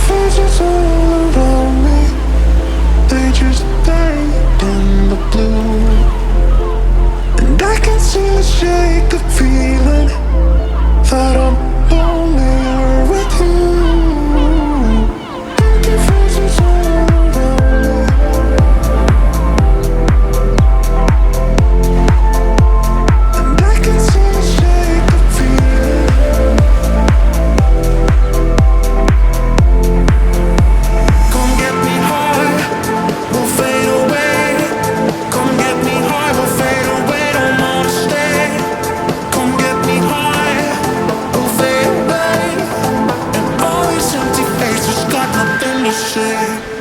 faces all around me, they just died in the blue. And I can still shake the feeling that I'm lonelier with you. Empty faces all around me, and I can still shake the feeling. Come get me high, we'll fade away. Come get me high, we'll fade away. Don't wanna stay. Come get me high, we'll fade away. And all these empty faces got nothing to say.